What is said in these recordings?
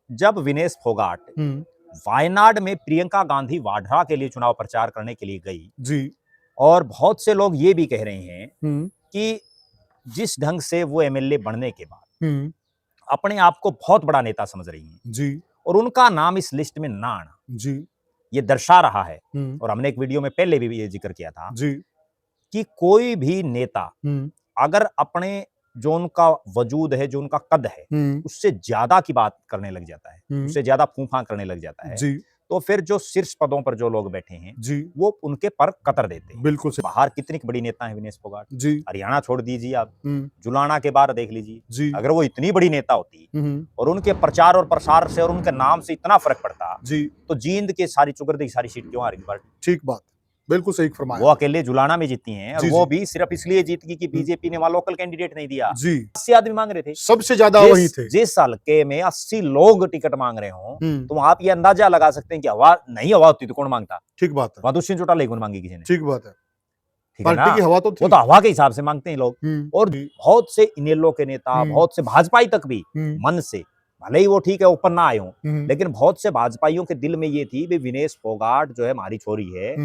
जब विनेश फोगाट वायनाड में प्रियंका गांधी वाड्रा के लिए चुनाव प्रचार करने के लिए गई जी। और बहुत से लोग ये भी कह रहे हैं कि जिस ढंग से वो एमएलए बनने के बाद अपने आप को बहुत बड़ा नेता समझ रही हैं जी। और उनका नाम इस लिस्ट में ना आना जी। ये दर्शा रहा है, और हमने एक वीडियो में पहले भी ये जिक्र किया था जी। कि कोई भी नेता अगर अपने जो उनका वजूद है, जो उनका कद है, उससे ज्यादा की बात करने लग जाता है, उससे ज्यादा फूंफा करने लग जाता है, जी। तो फिर जो शीर्ष पदों पर जो लोग बैठे हैं जी। वो उनके पर कतर देते हैं। बिल्कुल सही। बाहर कितनी बड़ी नेता है विनेश फोगाट, जी। हरियाणा छोड़ दीजिए आप, जुलाना के बाहर देख लीजिए। जी। अगर वो इतनी बड़ी नेता होती और उनके प्रचार और प्रसार से और उनके नाम से इतना फर्क पड़ता जी, तो जींद के सारी चुगर्दी की सारी सीट क्यों आ रही पार्टी? ठीक बात, बिल्कुल सही फरमाया। वो अकेले जुलाना में जीती हैं और जी, वो जी। भी सिर्फ इसलिए जीत गई कि बीजेपी ने वहां लोकल कैंडिडेट नहीं दिया। जी। 80 आदमी मांग रहे थे, सबसे ज्यादा वही थे। जिस हल्के में 80 लोग टिकट मांग रहे हो तो आप ये अंदाजा लगा सकते हैं कि हवा नहीं, हवा होती तो कौन मांगता? ठीक बात है। वहां दुष्यंत चौटाला कौन मांगी किसी ने? ठीक बात है। ठीक है ना, पार्टी की हवा तो थी। वो तो हवा के हिसाब से मांगते हैं लोग। और बहुत से इनेलो के नेता, बहुत से भाजपाई तक भी मन से, भले ही वो ठीक है ऊपर ना आए हों, लेकिन बहुत से भाजपाइयों के दिल में ये थी भी विनेश फोगाट जो है हमारी छोरी है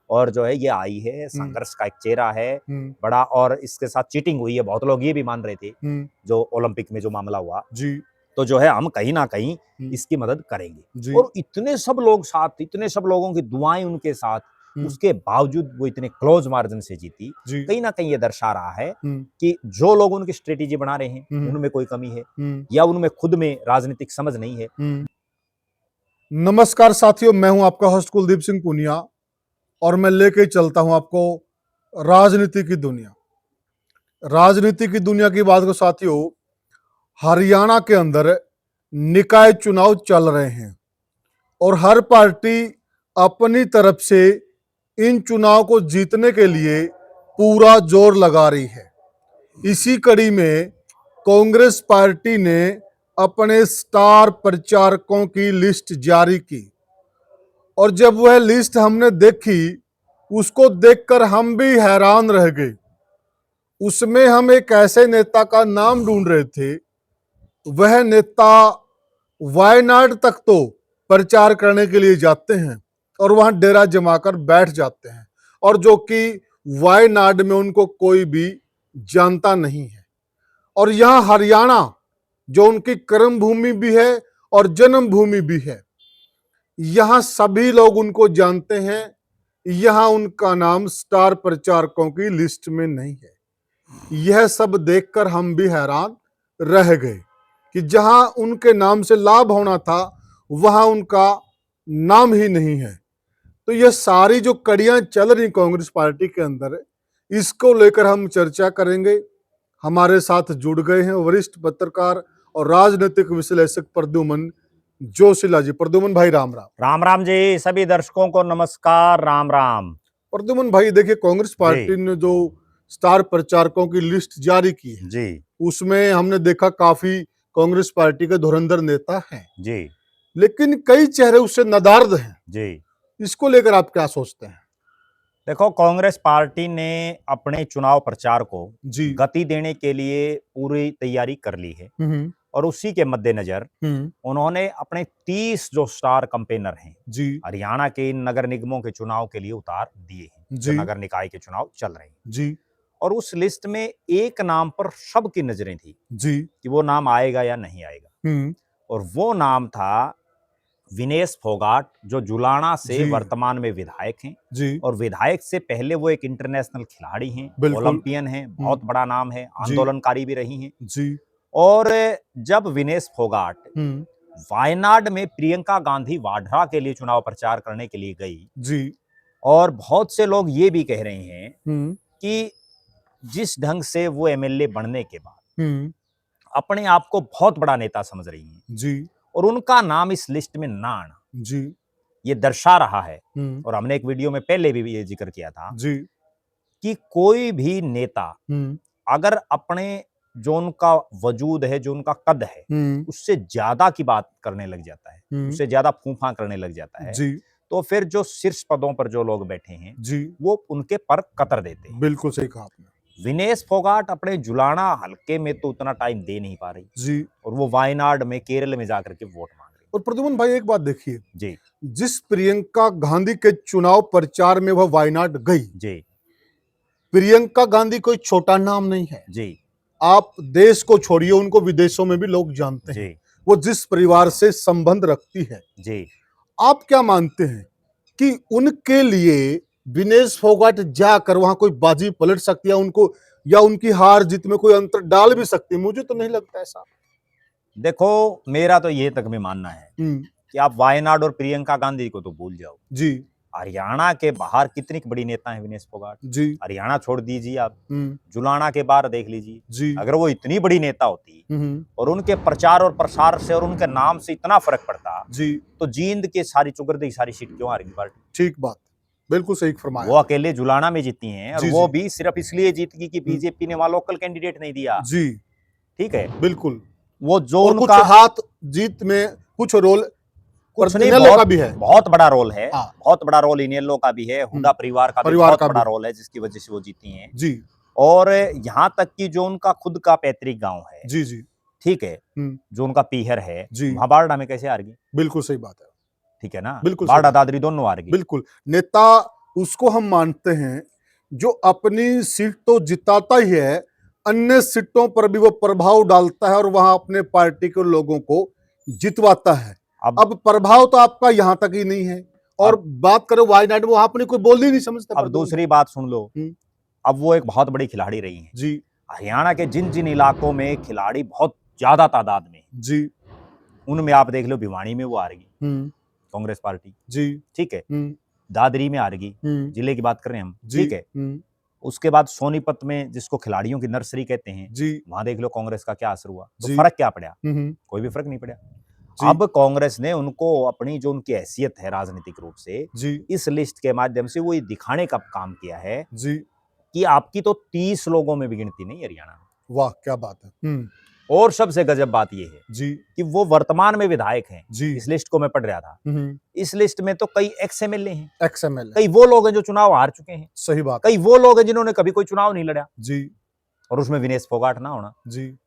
और जो है ये आई है, संघर्ष का एक चेहरा है बड़ा, और इसके साथ चीटिंग हुई है, बहुत लोग ये भी मान रहे थे जो ओलंपिक में जो मामला हुआ जी। तो जो है हम कहीं ना कहीं इसकी मदद करेंगे। और इतने सब लोग साथ, इतने सब लोगों की दुआएं उनके साथ, उसके बावजूद वो इतने क्लोज मार्जिन से जीती। कहीं ना कहीं ये दर्शा रहा है कि जो लोग उनकी स्ट्रेटेजी बना रहे हैं उनमें कोई कमी है या उनमें खुद में राजनीतिक समझ नहीं है। नमस्कार साथियों, मैं हूं आपका होस्ट कुलदीप सिंह पुनिया और मैं लेके चलता हूं आपको राजनीति की दुनिया। राजनीति की दुनिया की बात को साथियों, हरियाणा के अंदर निकाय चुनाव चल रहे हैं और हर पार्टी अपनी तरफ से इन चुनाव को जीतने के लिए पूरा जोर लगा रही है। इसी कड़ी में कांग्रेस पार्टी ने अपने स्टार प्रचारकों की लिस्ट जारी की और जब वह लिस्ट हमने देखी, उसको देखकर हम भी हैरान रह गए। उसमें हम एक ऐसे नेता का नाम ढूंढ रहे थे, वह नेता वायनाड तक तो प्रचार करने के लिए जाते हैं और वहां डेरा जमाकर बैठ जाते हैं, और जो कि वायनाड में उनको कोई भी जानता नहीं है। और यहां हरियाणा जो उनकी कर्म भूमि भी है और जन्मभूमि भी है, यहां सभी लोग उनको जानते हैं। यहां उनका नाम स्टार प्रचारकों की लिस्ट में नहीं है। यह सब देखकर हम भी हैरान रह गए कि जहां उनके नाम से लाभ होना था वहां उनका नाम ही नहीं है। तो यह सारी जो कड़ियां चल रही कांग्रेस पार्टी के अंदर, इसको लेकर हम चर्चा करेंगे। हमारे साथ जुड़ गए हैं वरिष्ठ पत्रकार और राजनीतिक विश्लेषक प्रद्युमन जोशीला जी। प्रद्युमन भाई राम राम। राम राम जी, सभी दर्शकों को नमस्कार, राम राम। प्रद्युमन भाई देखिए, कांग्रेस पार्टी ने जो स्टार प्रचारकों की लिस्ट जारी की है जी, उसमें हमने देखा काफी कांग्रेस पार्टी के धुरंधर नेता हैं जी, लेकिन कई चेहरे उससे नदारद हैं जी। इसको लेकर आप क्या सोचते हैं? देखो, कांग्रेस पार्टी ने अपने चुनाव प्रचार को जी गति देने के लिए पूरी तैयारी कर ली है और उसी के मद्देनजर उन्होंने अपने 30 जो स्टार कैंपेनर हैं जी हरियाणा के इन नगर निगमों के चुनाव के लिए उतार दिए हैं, जो नगर निकाय के चुनाव चल रहे हैं जी। और उस लिस्ट में एक नाम पर सबकी नजरें थी जी कि वो नाम आएगा या नहीं आएगा, और वो नाम था विनेश फोगाट, जो जुलाना से वर्तमान में विधायक हैं जी, और विधायक से पहले वो एक इंटरनेशनल खिलाड़ी हैं, ओलंपियन हैं, बहुत बड़ा नाम है, आंदोलनकारी भी रही हैं जी। और जब विनेश फोगाट वायनाड में प्रियंका गांधी वाड्रा के लिए चुनाव प्रचार करने के लिए गई जी, और बहुत से लोग ये भी कह रहे हैं कि जिस ढंग से वो एमएलए बनने के बाद अपने आप को बहुत बड़ा नेता समझ रही हैं जी, और उनका नाम इस लिस्ट में ना आना जी, ये दर्शा रहा है। और हमने एक वीडियो में पहले भी ये जिक्र किया था जी कि कोई भी नेता अगर अपने जो उनका वजूद है, जो उनका कद है, उससे ज्यादा की बात करने लग जाता है, उससे ज्यादा फूंफा करने लग जाता है जी, तो फिर जो शीर्ष पदों पर जो लोग बैठे हैं जी, वो उनके पर कतर देते हैं। बिल्कुल सही कहा आपने। विनेश फोगाट अपने जुलाना हल्के में तो उतना टाइम दे नहीं पा रही जी, और वो वायनाड में, केरल में जाकर के वोट मांग रही और प्रद्युमन भाई एक बात देखिए, जी जिस प्रियंका गांधी के चुनाव प्रचार में वह वायनाड गई, जी प्रियंका गांधी कोई छोटा नाम नहीं है। जी आप देश को छोड़िए, उनको विदेशों में भी लोग जानते हैं जी वो जिस परिवार से संबंध रखती है। जी आप क्या मानते हैं कि उनके लिए विनेश फोगाट जाकर वहां कोई बाजी पलट सकती है उनको, या उनकी हार जीत में कोई अंतर डाल भी सकती है? मुझे तो नहीं लगता ऐसा। देखो, मेरा तो ये तक में मानना है कि आप वायनाड और प्रियंका गांधी को तो भूल जाओ। जी हरियाणा के बाहर कितनी बड़ी नेता है विनेश फोगाट। जी हरियाणा छोड़ दीजिए, आप जुलाना के बाहर देख लीजिए। जी अगर वो इतनी बड़ी नेता होती और उनके प्रचार और प्रसार से और उनके नाम से इतना फर्क पड़ता जी तो जींद के सारी चुगरदी सारी सीट क्यों हार गई पार्टी? ठीक बात, बिल्कुल सही फरमाया। वो अकेले जुलाना में जीती हैं और जी, वो जी। भी सिर्फ इसलिए जीत गई कि बीजेपी ने वहां लोकल कैंडिडेट नहीं दिया। जी ठीक है, बिल्कुल। वो जो और कुछ उनका हाथ जीत में कुछ रोल कुछ नहीं, इनेलो का भी है। बहुत बड़ा रोल है। हाँ। बहुत बड़ा रोल इनेलो का भी है, हुड्डा परिवार का भी परिवार बहुत का बड़ा भी। रोल है जिसकी वजह से वो जीती हैं। जी और यहाँ तक कि जो उनका खुद का पैतृक गांव है, जी जी ठीक है, जो उनका पीहर है, जी। वहां बारडा में कैसे हार गई? बिल्कुल सही बात है। ठीक है ना, बिल्कुल सही बारडा बात। दादरी दोनों हार गई। बिल्कुल, नेता उसको हम मानते हैं जो अपनी सीट तो जिताता ही है, अन्य सीटों पर भी वो प्रभाव डालता है और वहां अपने पार्टी के लोगों को जितवाता है। अब प्रभाव तो आपका यहां तक ही नहीं है, और बात करो वायनाड में, वहां अपने कोई बोल ही नहीं समझता। अब दूसरी बात सुन लो, अब वो एक बहुत बड़ी खिलाड़ी रही हैं जी। हरियाणा के जिन जिन इलाकों में खिलाड़ी बहुत ज्यादा तादाद में जी, उनमें आप देख लो, भिवानी में वो हार गई कांग्रेस पार्टी। जी ठीक है, दादरी में हार गई, जिले की बात कर रहे हैं हम। ठीक है, उसके बाद सोनीपत में जिसको खिलाड़ियों की नर्सरी कहते हैं, वहां देख लो कांग्रेस का क्या असर हुआ। तो फर्क क्या पड़ा? कोई भी फर्क नहीं पड़ा। अब कांग्रेस ने उनको अपनी जो उनकी हैसियत है राजनीतिक रूप से, इस लिस्ट के माध्यम से वो ये दिखाने का काम किया है कि आपकी तो 30 लोगों में भी गिनती नहीं हरियाणा में। वाह क्या बात है। और सबसे गजब बात यह है कि वो वर्तमान में विधायक हैं। इस लिस्ट को मैं पढ़ रहा था, इस लिस्ट में तो कई एक्स एमएलए हैं, कई वो लोग हैं जो चुनाव हार चुके हैं। सही बात। कई वो लोग हैं जिन्होंने कभी कोई चुनाव नहीं लड़ा जी, और उसमें विनेश फोगाट ना होना।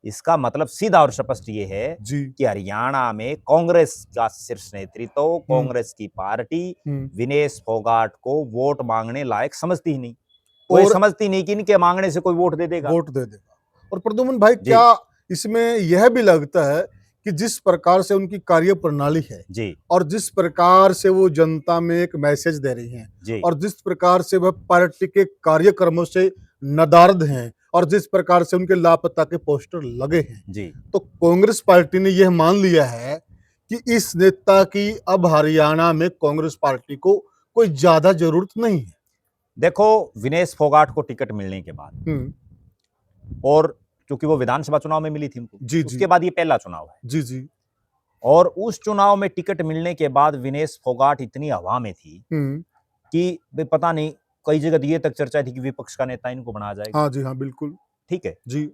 इसका मतलब सीधा और स्पष्ट ये है कि हरियाणा में कांग्रेस का शीर्ष नेतृत्व, कांग्रेस की पार्टी विनेश फोगाट को वोट मांगने लायक समझती ही नहीं। कोई समझती नहीं कि इनके मांगने से कोई वोट दे देगा। और प्रद्युमन भाई, क्या इसमें यह भी लगता है कि जिस प्रकार से उनकी कार्य प्रणाली है और जिस प्रकार से वो जनता में एक मैसेज दे रही हैं और जिस प्रकार से वह पार्टी के कार्यक्रमों से नदारद हैं और जिस प्रकार से उनके लापता के पोस्टर लगे हैं, तो कांग्रेस पार्टी ने यह मान लिया है कि इस नेता की अब हरियाणा में कांग्रेस पार्टी को कोई ज्यादा जरूरत नहीं है। देखो, विनेश फोगाट को टिकट मिलने के बाद, और क्योंकि वो विधानसभा चुनाव में मिली थी उनको, उसके बाद ये पहला चुनाव है। और उस चुनाव में टिकट मिलने के बाद विनेश फोगाट इतनी हवा में थी कि पता नहीं, कई जगह ये तक चर्चा थी कि विपक्ष का नेता इनको बना जाएगा। हाँ जी, हाँ बिल्कुल। ठीक है जी।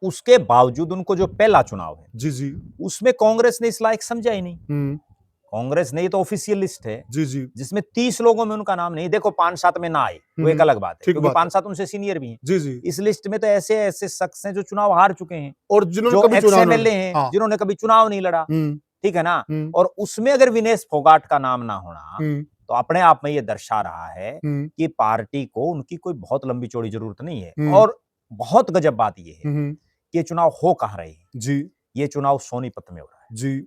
उसके बावजूद उनको जो पहला चुनाव है उसमें कांग्रेस ने इस लायक समझा ही नहीं। कांग्रेस ने, ये तो ऑफिशियल लिस्ट है जिसमें 30 लोगों में उनका नाम नहीं। देखो 5-7 में ना आए वो एक अलग बात है, क्योंकि 5-7 उनसे सीनियर भी हैं। इस लिस्ट में तो ऐसे ऐसे शख्स हैं जो चुनाव हार चुके हैं और जिन्होंने एक्स एमएलए हैं, जिन्होंने कभी चुनाव नहीं लड़ा। ठीक है ना, और उसमें अगर विनेश फोगाट का नाम ना होना तो अपने आप में ये दर्शा रहा है कि पार्टी को उनकी कोई बहुत लंबी चौड़ी जरूरत नहीं है। और बहुत गजब बात ये है कि ये चुनाव हो कहां रहे हैं। ये चुनाव सोनीपत में हो रहा है,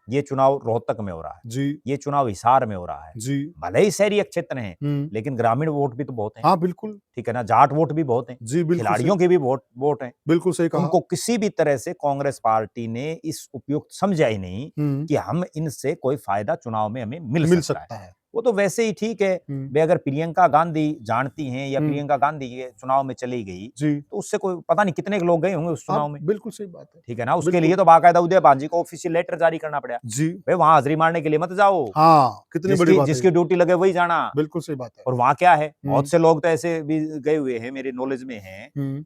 ये चुनाव रोहतक में हो रहा है, ये चुनाव हिसार में हो रहा है। भले ही शहरी क्षेत्र हैं, लेकिन ग्रामीण वोट भी तो बहुत हैं। हाँ बिल्कुल। ठीक है ना, जाट वोट भी बहुत हैं, खिलाड़ियों के भी वोट हैं। बिल्कुल सही कहा। उनको किसी भी तरह से कांग्रेस पार्टी ने इस उपयुक्त समझा ही नहीं कि हम इनसे कोई फायदा चुनाव में हमें मिल सकता है। वो तो वैसे ही ठीक है, वे अगर प्रियंका गांधी जानती हैं या प्रियंका गांधी के चुनाव में चली गई तो उससे कोई पता नहीं कितने लोग गए होंगे उस चुनाव में। बिल्कुल सही बात है। ठीक है ना, उसके लिए तो बाकायदा उदय भांजी को ऑफिशियल लेटर जारी करना पड़ा भाई वहां हाजिरी मारने के लिए मत जाओ। हाँ, कितनी बड़ी बात है। जिसकी ड्यूटी लगे वही जाना। बिल्कुल सही बात है। और वहां क्या है, बहुत से लोग तो ऐसे भी गए हुए हैं, मेरे नॉलेज में हैं,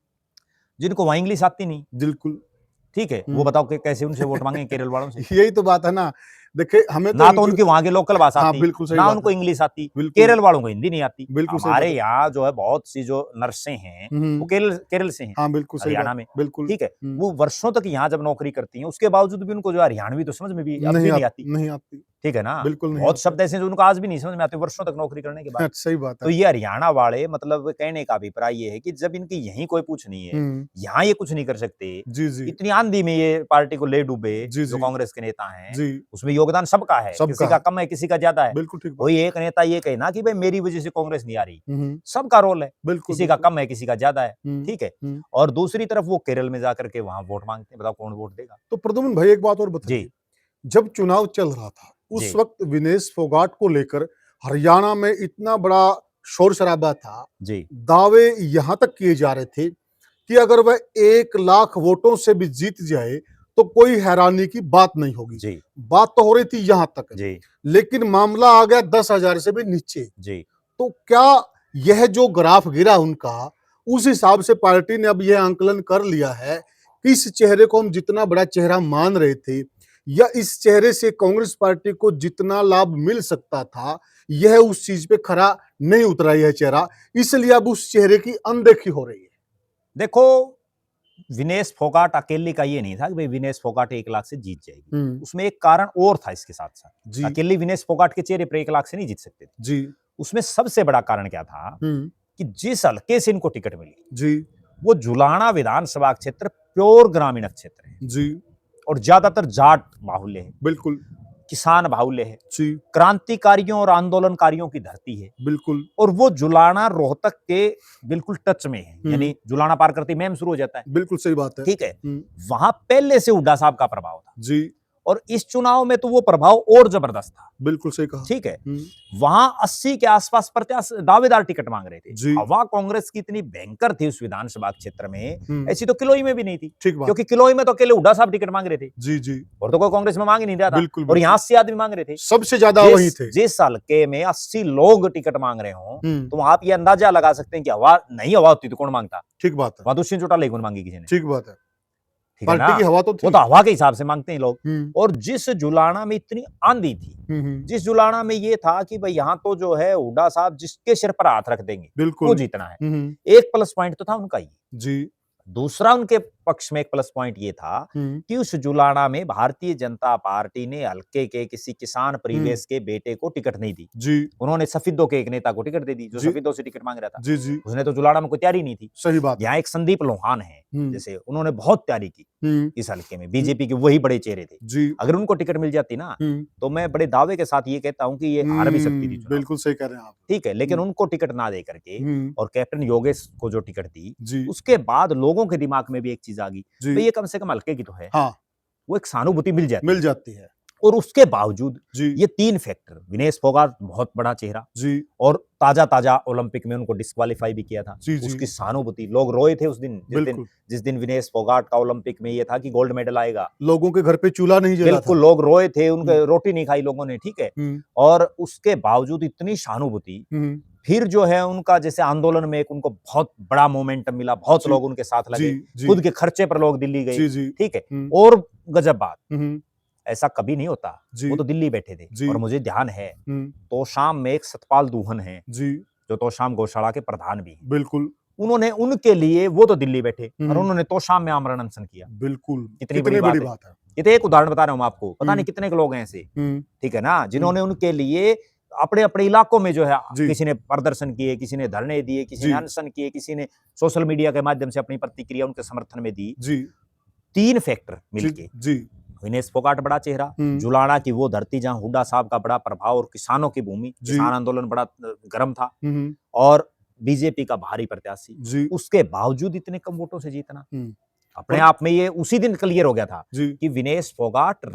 जिनको वहां इंग्लिश आती नहीं। बिल्कुल। ठीक है, वो बताओ कि कैसे उनसे वोट मांगे केरल वालों से। यही तो बात है ना, देखिए हमें ना तो उनकी वहां की लोकल भाषा हाँ आती, बिल्कुल सही ना बात उनको है, इंग्लिश आती, बिल्कुल केरल वालों को हिंदी नहीं आती। बिल्कुल सही हमारे बात है। यहाँ जो है बहुत सी जो नर्सें हैं वो हम्म, केरल केरल से हैं, हाँ बिल्कुल सही बात, हरियाणा में, बिल्कुल। ठीक है। वो वर्षों तक यहाँ जब नौकरी करती हैं उसके बावजूद भी उनको जो हरियाणवी तो समझ में भी अब नहीं भी नहीं आती, नहीं आती, ठीक है ना। बिल्कुल नहीं बहुत आती। शब्द ऐसे हैं जो उनको आज भी नहीं समझ में आते वर्षों तक नौकरी करने के बाद। सही बात तो है। ये हरियाणा वाले मतलब कहने का अभिप्राय ये है कि जब इनकी यहीं कोई पूछ नहीं है, यहाँ ये कुछ नहीं कर सकते, जी जी इतनी आंधी में ये पार्टी को ले डूबे जी जो जी कांग्रेस के नेता हैं, जी उसमें योगदान सबका है, सबका किसी का है, कम है, किसी का ज्यादा है। बिल्कुल ठीक बात। कोई एक नेता ये कहे ना कि भाई मेरी वजह से कांग्रेस नहीं आ रही, हम्म, सबका रोल है, बिल्कुल किसी का बिल्कुल। कम है, किसी का ज्यादा है, हम्म, ठीक है। हम्म। और दूसरी तरफ वो केरल में जाकर के वहां वोट मांगते हैं, बताओ कौन वोट देगा। तो प्रद्युम्न भाई एक बात और बताइए, जी जब चुनाव चल रहा था उस जी वक्त विनेश फोगाट को लेकर हरियाणा में इतना बड़ा शोर शराबा था, जी दावे यहां तक किए जा रहे थे कि अगर वह 1 लाख वोटों से भी जीत जाए तो कोई हैरानी की बात नहीं होगी। जी बात तो हो रही थी यहां तक, जी लेकिन मामला आ गया 10,000 से भी नीचे। जी तो क्या यह जो ग्राफ गिरा उनका, उस हिसाब से पार्टी ने अब यह आंकलन कर लिया है कि इस चेहरे को हम जितना बड़ा चेहरा मान रहे थे या इस चेहरे से कांग्रेस पार्टी को जितना लाभ मिल सकता था, यह उस चीज पे खरा नहीं उतरा यह चेहरा, इसलिए अब उस चेहरे की अनदेखी हो रही है। देखो, विनेश फोगाट अकेले का ये नहीं था कि भाई विनेश फोगाट 1 लाख से जीत जाएगी, उसमें एक कारण और था इसके साथ साथ। जी अकेले विनेश फोगाट के चेहरे पर 1 लाख से नहीं जीत सकते थे। जी उसमें सबसे बड़ा कारण क्या था कि जिस हल्के से इनको टिकट मिली जी वो जुलाना विधानसभा क्षेत्र प्योर ग्रामीण क्षेत्र है जी और ज्यादातर जाट बाहुल्य है, बिल्कुल किसान बाहुल्य है, जी क्रांतिकारियों और आंदोलनकारियों की धरती है। बिल्कुल और वो जुलाना रोहतक के बिल्कुल टच में है, यानी जुलाना पार करते मैम शुरू हो जाता है, बिल्कुल सही बात है। ठीक है। वहां पहले से हुड्डा साहब का प्रभाव था जी और इस चुनाव में तो वो प्रभाव और जबरदस्त था, बिल्कुल सही कहा। ठीक है। वहां 80 के आसपास प्रत्याशी दावेदार टिकट मांग रहे थे। जी हवा कांग्रेस की इतनी भयंकर थी उस विधानसभा क्षेत्र में, ऐसी तो किलोई में भी नहीं थी, ठीक बात। क्योंकि किलोई में तो अकेले हुड्डा साहब टिकट मांग रहे थे जी जी और तो कोई कांग्रेस में मांग ही नहीं रहा था। बिल्कुल, और यहाँ 80 आदमी मांग रहे थे, सबसे ज्यादा वही थे। जिस हल्के में 80 लोग टिकट मांग रहे हो तो हम्म, आप ये अंदाजा लगा सकते हैं कि हवा नहीं, हवा होती तो कौन मांगता। ठीक बात है, वहां तो चौटाला कौन मांगी किसी ने, ठीक बात है। ठीक है ना। पार्टी की हवा तो वो थी। तो हवा के हिसाब से मांगते हैं लोग। हम्म, और जिस जुलाना में इतनी आंधी थी, जिस जुलाना में ये था कि भाई यहाँ तो जो है हुड्डा साहब जिसके सिर पर हाथ रख देंगे वो बिल्कुल। जीतना है, एक प्लस पॉइंट तो था उनका ही। जी दूसरा उनके पक्ष में एक प्लस पॉइंट ये था कि उस जुलाना में भारतीय जनता पार्टी ने हल्के के किसी किसान परिवेश के बेटे को टिकट नहीं दी। जी उन्होंने सफेदों के एक नेता को टिकट दे दी जो जी सफेदों से टिकट मांग रहा था। जी जी उसने तो जुलाना में कोई तैयारी नहीं थी। सही बात है। यहाँ एक संदीप लोहान है, जैसे उन्होंने बहुत तैयारी की इस हल्के में, बीजेपी के वही बड़े चेहरे थे। जी अगर उनको टिकट मिल जाती ना तो मैं बड़े दावे के साथ ये कहता हूं कि ये हार भी सकती थी चुनाव, बिल्कुल सही कह रहे हैं आप। ठीक है। लेकिन उनको टिकट ना दे करके और कैप्टन योगेश को जो टिकट दी, जी उसके बाद लोगों के दिमाग में भी एक चीज आ गई, जी भाई ये कम से कम हल्के की तो है, हाँ वो एक सहानुभूति मिल जाती मिल है। जाती है। और उसके बावजूद जी ये 3 फैक्टर, विनेश फोगाट बहुत बड़ा चेहरा जी और ताजा ओलंपिक में उनको डिस्क्वालीफाई भी किया था, जी जी उसकी सहानुभूति, लोग रोए थे उस दिन, बिल्कुल। जिस दिन विनेश फोगाट का ओलंपिक में ये था कि गोल्ड मेडल आएगा, लोगों के घर पे चूल्हा नहीं जला था। बिल्कुल लोग रोए थे, उनके रोटी नहीं खाई लोगों ने, ठीक है। हम्म, और उसके बावजूद इतनी सहानुभूति, हम्म, फिर जो है उनका जैसे आंदोलन में एक उनको बहुत बड़ा मोमेंटम मिला, बहुत जी लोग उनके साथ लगे, जी जी खुद के खर्चे पर लोग दिल्ली गए, जी जी ठीक है। हम्म, और गजब बात, हम्म, ऐसा कभी नहीं होता, जी वो तो दिल्ली बैठे थे जी और मुझे ध्यान है हम्म, तोशाम में एक सतपाल दूहन है जी जो तोशाम गौशाला के प्रधान भी हैं, बिल्कुल उन्होंने उनके लिए, वो तो दिल्ली बैठे और हम्म, उन्होंने तोशाम में आमरण अनशन किया। बिल्कुल कितनी कितनी बड़ी बड़ी बात है। बात है। ये तो एक उदाहरण बता रहा हूं आपको, पता नहीं कितने के लोग हैं ऐसे, हम्म, ठीक है ना, जिन्होंने उनके लिए अपने अपने इलाकों में जो है जी किसी ने प्रदर्शन किए, किसी ने धरने दिए, किसी जी ने अनशन किए, किसी ने सोशल मीडिया के माध्यम से अपनी प्रतिक्रिया उनके समर्थन में दी। जी 3 फैक्टर जी मिलके, जी विनेश फोगाट बड़ा चेहरा, जुलाना की वो धरती जहां हुड्डा साहब का बड़ा प्रभाव और किसानों की भूमि, जी किसान आंदोलन बड़ा गर्म था, हम्म, और बीजेपी का भारी प्रत्याशी, जी उसके बावजूद इतने कम वोटों से जीतना अपने और- आप में ये उसी दिन क्लियर हो गया था जी कि विनेश फोगाट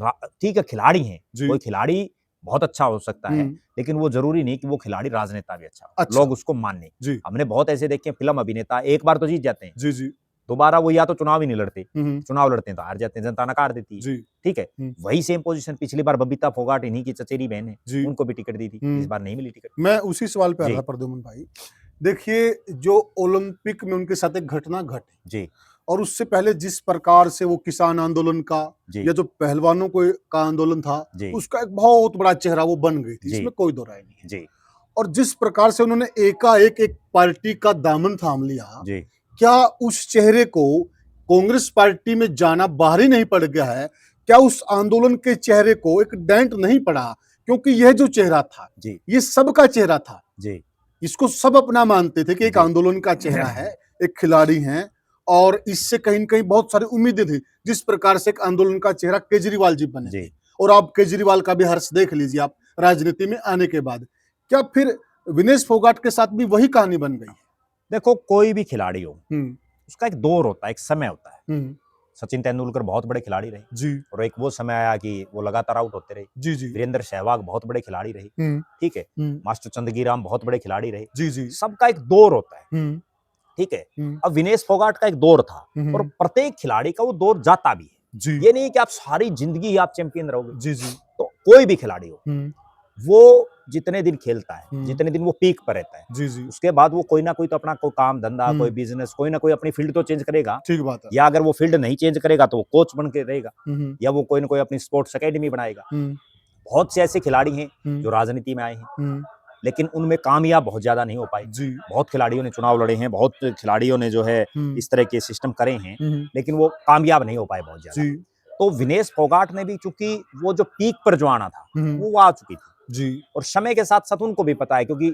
ठीक है खिलाड़ी हैं, जी कोई खिलाड़ी बहुत अच्छा हो सकता है, लेकिन वो जरूरी नहीं कि वो खिलाड़ी राजनेता भी अच्छा हो, अच्छा। लोग उसको माने। जी हमने बहुत ऐसे देखे फिल्म अभिनेता एक बार तो जीत जाते हैं, जी जी दोबारा वो या तो चुनाव ही नहीं लड़ते, हम्म, चुनाव लड़ते हैं तो हार जाते हैं, जनता नकार देती है, जी ठीक है। वही सेम पोजीशन पिछली बार बबीता फोगाट, इन्हीं की चचेरी बहन है, जी उनको भी टिकट दी थी, इस बार नहीं मिली टिकट। मैं उसी सवाल पे आ जी रहा था प्रद्युम्न भाई। देखिए जो ओलंपिक में उनके साथ एक घटना घटी, जी और उससे पहले जिस प्रकार से वो किसान आंदोलन का या जो पहलवानों को का आंदोलन था, उसका एक बहुत बड़ा चेहरा वो बन गई थी, इसमें कोई दो राय नहीं है। और जिस प्रकार से उन्होंने एकाएक एक पार्टी का दामन थाम लिया, क्या उस चेहरे को कांग्रेस पार्टी में जाना बाहर ही नहीं पड़ गया है? क्या उस आंदोलन के चेहरे को एक डेंट नहीं पड़ा? क्योंकि यह जो चेहरा था, ये सबका चेहरा था, इसको सब अपना मानते थे कि एक आंदोलन का चेहरा है, एक खिलाड़ी हैं, और इससे कहीं न कहीं बहुत सारी उम्मीदें थी। जिस प्रकार से एक आंदोलन का चेहरा केजरीवाल जी बने, और आप केजरीवाल का भी हर्ष देख लीजिए आप राजनीति में आने के बाद। क्या फिर विनेश फोगाट के साथ भी वही कहानी बन गई? देखो, कोई भी खिलाड़ी हो, उसका एक दौर होता है, एक समय होता है। सचिन तेंदुलकर बहुत बड़े खिलाड़ी रहे, और एक वो समय आया कि वो लगातार आउट होते रहे। वीरेंद्र सहवाग बहुत बड़े खिलाड़ी रहे, ठीक है। मास्टर चंदगीराम बहुत बड़े खिलाड़ी रहे। सबका एक दौर होता है, ठीक है। अब विनेश फोगाट का एक दौर था, और प्रत्येक खिलाड़ी का वो दौर जाता भी है। ये नहीं कि आप सारी जिंदगी आप चैंपियन रहोगे। तो कोई भी खिलाड़ी हो, वो जितने दिन खेलता है, जितने दिन वो पीक पर रहता है, उसके बाद वो कोई ना कोई तो अपना कोई काम धंधा, कोई बिजनेस, कोई ना कोई अपनी फील्ड तो चेंज करेगा। ठीक बात है। या अगर वो फील्ड नहीं चेंज करेगा तो वो कोच बन के रहेगा, या वो कोई ना कोई अपनी स्पोर्ट्स एकेडमी बनाएगा। बहुत से ऐसे खिलाड़ी हैं जो राजनीति में आए हैं, लेकिन उनमें कामयाब बहुत ज्यादा नहीं हो पाए। बहुत खिलाड़ियों ने चुनाव लड़े हैं, बहुत खिलाड़ियों ने जो है इस तरह के सिस्टम करे हैं, लेकिन वो कामयाब नहीं हो पाए बहुत ज्यादा। तो विनेश फोगाट ने भी, चूंकि वो जो पीक पर जो आना था वो आ चुकी थी, और समय के साथ साथ उनको भी पता है, क्योंकि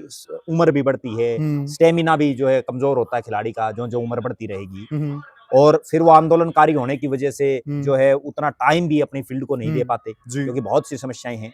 उम्र भी बढ़ती है, स्टेमिना भी जो है कमजोर होता है खिलाड़ी का, जो उम्र बढ़ती रहेगी, और फिर वो आंदोलनकारी होने की वजह से जो है उतना टाइम भी अपनी फील्ड को नहीं दे पाते, क्योंकि बहुत सी समस्याएं हैं।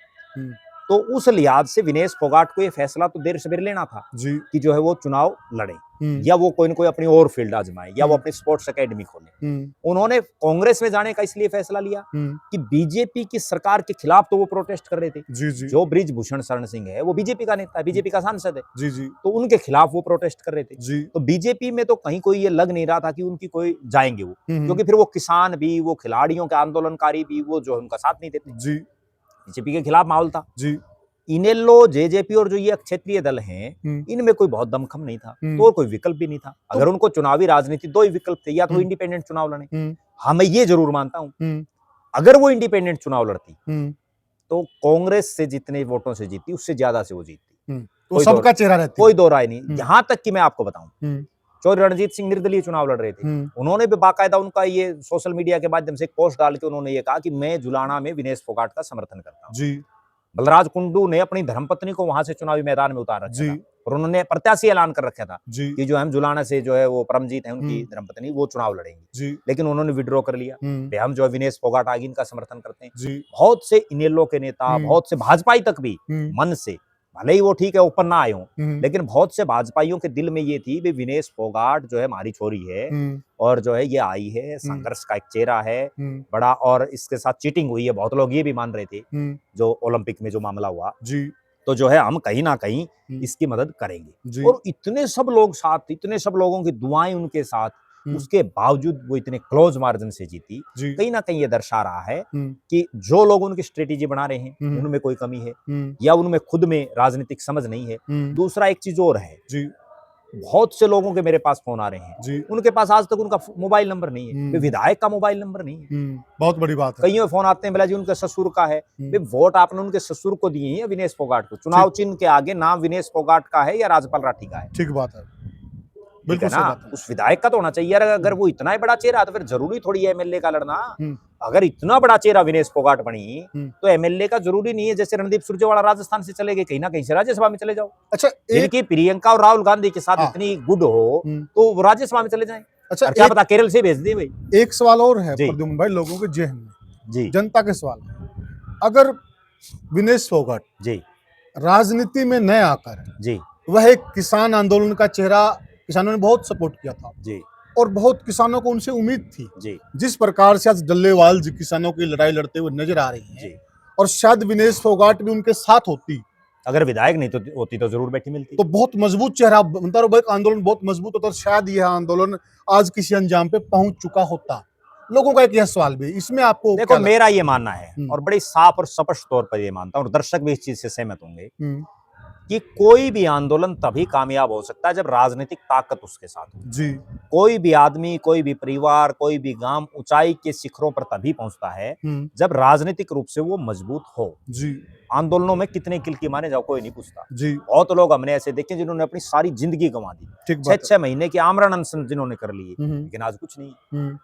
तो उस लिहाज से विनेश फोगाट को ये फैसला तो देर सवेर लेना था कि जो है वो चुनाव लड़े, या वो कोई न कोई अपनी और फील्ड आजमाए, या वो अपनी स्पोर्ट्स एकेडमी खोले। उन्होंने कांग्रेस में जाने का इसलिए फैसला लिया कि बीजेपी की सरकार के खिलाफ तो वो प्रोटेस्ट कर रहे थे। जो बृजभूषण शरण सिंह है, वो बीजेपी का नेता है, बीजेपी का सांसद है, तो उनके खिलाफ वो प्रोटेस्ट कर रहे थे। तो बीजेपी में तो कहीं कोई ये लग नहीं रहा था कि उनकी कोई जाएंगे वो, क्योंकि फिर वो किसान भी, वो खिलाड़ियों के आंदोलनकारी भी, वो जो उनका साथ नहीं देते। बीजेपी के खिलाफ माहौल था। इनेलो, जेजेपी और जो ये क्षेत्रीय दल हैं, इनमें कोई बहुत दमखम नहीं था, तो कोई विकल्प भी नहीं था। अगर उनको चुनावी राजनीति, दो ही विकल्प थे, या तो इंडिपेंडेंट चुनाव लड़े। हाँ, मैं ये जरूर मानता हूं, अगर वो इंडिपेंडेंट चुनाव लड़ती तो कांग्रेस से जितने वोटों से जीती, उससे ज्यादा से वो जीतती, तो सबका चेहरा रहता, कोई दो राय नहीं। यहां तक कि मैं आपको बताऊं, चौधरी रणजीत सिंह निर्दलीय चुनाव लड़ रहे थे, उन्होंने भी बाकायदा उनका ये सोशल मीडिया के माध्यम से एक पोस्ट डाल के उन्होंने ये कहा कि मैं जुलाना में विनेश फोगाट का समर्थन करता हूं। बलराज कुंडू ने अपनी धर्मपत्नी को वहां से चुनावी मैदान में उतार रखा था, और उन्होंने प्रत्याशी ऐलान कर रखा था कि जो हम जुलाना से जो है वो परमजीत है, उनकी धर्मपत्नी, वो चुनाव लड़ेंगी। लेकिन उन्होंने विड्रॉ कर लिया। हम जो है विनेश फोगाट आगे इनका समर्थन करते हैं। बहुत से इनेलो के नेता, बहुत से भाजपाई तक भी मन से, भले ही वो ठीक है ऊपर ना आए हों, लेकिन बहुत से भाजपाइयों के दिल में ये थी भी विनेश फोगाट जो है हमारी छोरी है, और जो है ये आई है, संघर्ष का एक चेहरा है बड़ा, और इसके साथ चीटिंग हुई है, बहुत लोग ये भी मान रहे थे, जो ओलंपिक में जो मामला हुआ, तो जो है हम कहीं ना कहीं इसकी मदद करेंगे। और इतने सब लोग साथ, इतने सब लोगों की दुआएं उनके साथ, उसके बावजूद वो इतने क्लोज मार्जिन से जीती। कहीं ना कहीं ये दर्शा रहा है कि जो लोग उनकी स्ट्रेटेजी बना रहे हैं उनमें कोई कमी है, या उनमें खुद में राजनीतिक समझ नहीं है। दूसरा एक चीज और है, बहुत से लोगों के मेरे पास फोन आ रहे हैं, उनके पास आज तक उनका मोबाइल नंबर नहीं है, विधायक का मोबाइल नंबर नहीं है। बहुत बड़ी बात है। कईयों फोन आते हैं, बोला जी उनके ससुर का है। वोट आपने उनके ससुर को दिए हैं या विनेश फोगाट को? चुनाव चिन्ह के आगे नाम विनेश फोगाट का है या राजपाल राठी का है? ठीक बात है, बिल्कुल ना। उस विधायक का तो होना चाहिए। अगर वो इतना ही बड़ा चेहरा तो फिर जरूरी थोड़ी है एमएलए का लड़ना। अगर इतना बड़ा चेहरा विनेश फोगाट बनी तो एमएलए का जरूरी नहीं है। जैसे रणदीप सुरजेवाला राजस्थान से चले गए, कहीं ना कहीं से राज्यसभा में चले जाओ। अच्छा, इनकी प्रियंका और राहुल गांधी के साथ इतनी गुड हो तो वो राज्यसभा में चले जाएं। अच्छा, क्या पता केरल से भेज दे भाई। एक सवाल और है प्रद्युम्न भाई, लोगों के जेहन में, जनता के सवाल, अगर विनेश फोगाट राजनीति में न आकर वह एक किसान आंदोलन का चेहरा, किसानों ने बहुत सपोर्ट किया था और बहुत किसानों को उनसे उम्मीद थी, जिस प्रकार से आज डल्लेवाल जी किसानों की लड़ाई लड़ते हुए नजर आ रही हैं, और शायद विनेश फोगाट भी उनके साथ होती, अगर विधायक नहीं तो होती तो जरूर बैठी मिलती, तो बहुत मजबूत चेहरा बनता और आंदोलन बहुत मजबूत होता, और शायद यह आंदोलन आज किसी अंजाम पे पहुंच चुका होता। लोगों का एक यह सवाल भी, इसमें आपको देखो, मेरा ये मानना है और बड़ी साफ और स्पष्ट तौर पर ये मानता हूँ, और दर्शक भी इस चीज से सहमत होंगे कि कोई भी आंदोलन तभी कामयाब हो सकता है जब राजनीतिक ताकत उसके साथ हो। जी कोई भी आदमी, कोई भी परिवार, कोई भी गांव ऊंचाई के शिखरों पर तभी पहुंचता है जब राजनीतिक रूप से वो मजबूत हो। जी आंदोलनों में कितने किल की मारे जाओ कोई नहीं पूछता। जी बहुत लोग हमने ऐसे देखे जिन्होंने अपनी सारी जिंदगी गंवा दी, ठीक छह बात है। छह महीने की आमरण अनशन जिन्होंने कर लिए, हम्म लेकिन आज कुछ नहीं। हम्म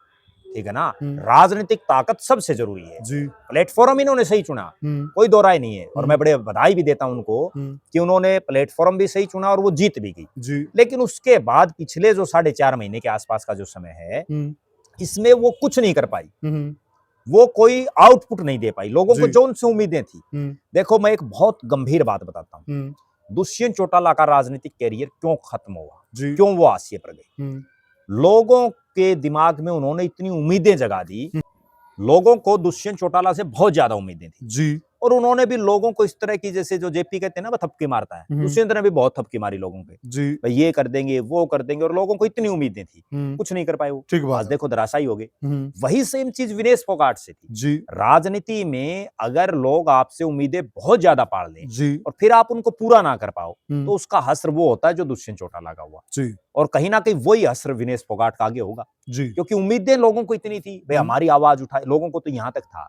ठीक है ना। हम्म। राजनीतिक ताकत सबसे जरूरी है। जी प्लेटफॉर्म इन्होंने सही चुना, कोई दो राय नहीं है, और मैं बड़े बधाई भी देता हूं उनको कि उन्होंने प्लेटफॉर्म भी सही चुना और वो जीत भी गई। जी लेकिन उसके बाद पिछले जो 4.5 महीने के आसपास का जो समय है, इसमें वो कुछ नहीं कर पाई, वो कोई आउटपुट नहीं दे पाई लोगों को जी। जो उनसे उम्मीदें थी। देखो, मैं एक बहुत गंभीर बात बताता हूँ। दुष्यंत चौटाला का राजनीतिक कैरियर क्यों खत्म हुआ, क्यों वो हाशिए पर गए? लोगों के दिमाग में उन्होंने इतनी उम्मीदें जगा दी, लोगों को दुष्यंत चौटाला से बहुत ज्यादा उम्मीदें थी जी और उन्होंने भी लोगों को इस तरह की, जैसे जो जेपी कहते हैं ना, वो थपकी मारता है, दुष्यंत ने भी बहुत थपकी मारी लोगों पे, जी भाई ये कर देंगे वो कर देंगे, और लोगों को इतनी उम्मीदें थी, कुछ नहीं कर पाए वो। ठीक बात आज है। देखो धराशायी हो गए। वही सेम चीज विनेश फोगाट से थी। जी राजनीति में अगर लोग आपसे उम्मीदें बहुत ज्यादा पाल लें जी और फिर आप उनको पूरा ना कर पाओ, तो उसका हश्र वो होता है जो दुष्यंत चौटाला का हुआ। जी और कहीं ना कहीं वही हश्र विनेश फोगाट का आगे होगा, जी क्योंकि उम्मीदें लोगों को इतनी थी, भाई हमारी आवाज उठाए, लोगों को तो यहां तक था।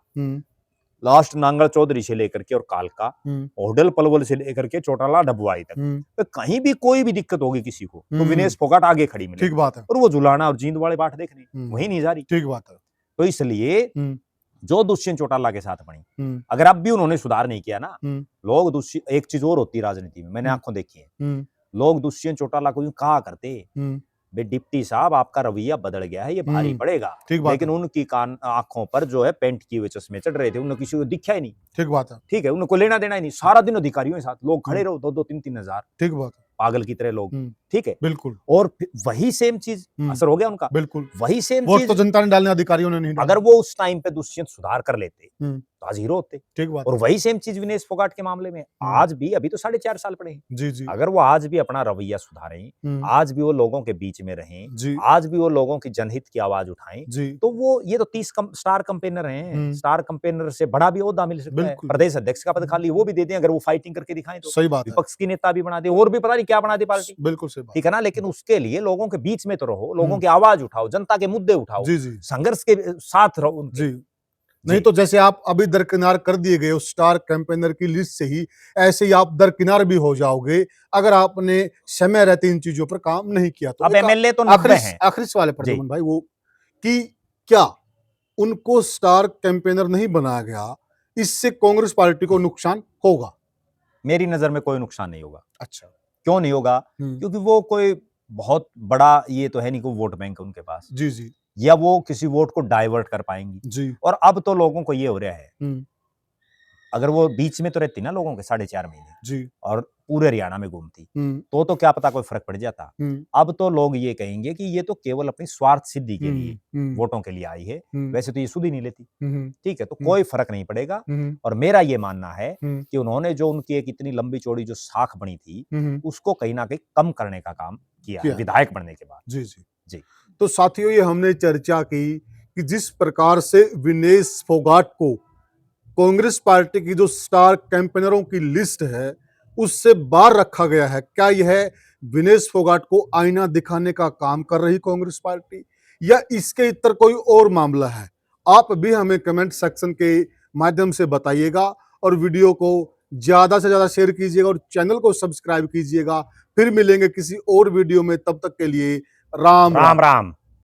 लास्ट नांगल चौधरी से लेकर के और कालका, ओडल पलवल से लेकर के चौटाला डबुआई तक, तो कहीं भी कोई भी दिक्कत होगी किसी को, तो विनेश फोगाट आगे खड़ी मिलेगी। ठीक बात है। और वो जुलाना और जींद वाले बाट देखने वही नहीं जा रही। ठीक बात है। तो इसलिए जो दुष्यंत चौटाला के साथ बनी, अगर अब भी उन्होंने सुधार नहीं किया ना, लोग दुष्यंत, एक चीज और होती है राजनीति में, मैंने आंखों देखी है, लोग दुष्यंत चौटाला को यूं कहा करते, बे डिप्टी साहब आपका रवैया बदल गया है, ये भारी पड़ेगा। लेकिन उनकी आंखों पर जो है पेंट किए हुए चश्मे चढ़ रहे थे, उन्हें किसी को दिखा ही नहीं। ठीक बात है। ठीक है, उनको लेना देना ही नहीं, सारा दिन अधिकारियों के साथ लोग खड़े रहो, 2-2 3-3 हजार, ठीक बात है। पागल की तरह लोग। ठीक है, बिल्कुल। और वही सेम चीज असर हो गया उनका। बिल्कुल वही सेम वोट चीज तो जनता ने डालने, अधिकारियों ने नहीं डाला। अगर वो उस टाइम पे दुष्यंत सुधार कर लेते तो आज हीरो होते। ठीक बात। और वही सेम चीज विनेश फोगाट के मामले में आज भी, अभी तो 4.5 साल पड़े हैं, जी जी, अगर वो आज भी अपना रवैया सुधारें, आज भी वो लोगों के बीच में रहें, आज भी वो लोगों की जनहित की आवाज उठाएं, तो वो, ये तो 30 स्टार कैंपेनर हैं, स्टार कैंपेनर से बड़ा भी ओहदा मिल सकता है, प्रदेश अध्यक्ष का पद खाली वो भी दे दें, अगर वो फाइटिंग करके दिखाएं तो। सही बात है। विपक्ष की नेता भी बना दे, और भी पता नहीं क्या बना दे पार्टी। बिल्कुल सही बात। ठीक है ना, लेकिन उसके लिए लोगों के बीच में तो रहो, लोगों की आवाज उठाओ, जनता के मुद्दे उठाओ, संघर्ष के साथ रहो उनके। जी, नहीं तो जैसे आप अभी दरकिनार कर दिए गए उस स्टार कैंपेनर की लिस्ट से ही, ऐसे ही आप दरकिनार भी हो जाओगे अगर आपने समय रहते इन चीजों पर काम नहीं किया तो। अब एमएलए तो 90 हैं। आखिरी सवाल है प्रद्युमन भाई, वो कि क्या उनको स्टार कैंपेनर नहीं बनाया गया, इससे कांग्रेस पार्टी को नुकसान होगा? मेरी नजर में कोई नुकसान नहीं होगा। अच्छा, क्यों नहीं होगा? क्योंकि वो कोई बहुत बड़ा ये तो है नहीं, कोई वोट बैंक है उनके पास। जी जी, या वो किसी वोट को डाइवर्ट कर पाएंगी जी। और अब तो लोगों को ये हो रहा है, अगर वो बीच में तो रहती ना लोगों के 4.5 महीने जी, और पूरे हरियाणा में घूमती, तो क्या पता कोई फर्क पड़ जाता। अब तो लोग ये कहेंगे कि ये तो केवल अपनी स्वार्थ सिद्धि के लिए, वोटों के लिए आई है, वैसे तो ये सुध ही नहीं लेती। ठीक है, तो कोई फर्क नहीं पड़ेगा। और मेरा ये मानना है कि उन्होंने जो उनकी एक इतनी लंबी चौड़ी जो साख बनी थी, उसको कहीं ना कहीं कम करने का काम किया है विधायक बनने के बाद। जी जी जी। तो साथियों, ये हमने चर्चा की कि जिस प्रकार से विनेश फोगाट को कांग्रेस पार्टी की जो स्टार कैंपेनरों की लिस्ट है उससे बाहर रखा गया है, क्या यह विनेश फोगाट को आईना दिखाने का काम कर रही कांग्रेस पार्टी, या इसके इतर कोई और मामला है? आप भी हमें कमेंट सेक्शन के माध्यम से बताइएगा और वीडियो को ज्यादा से ज्यादा शेयर कीजिएगा और चैनल को सब्सक्राइब कीजिएगा। फिर मिलेंगे किसी और वीडियो में, तब तक के लिए राम राम।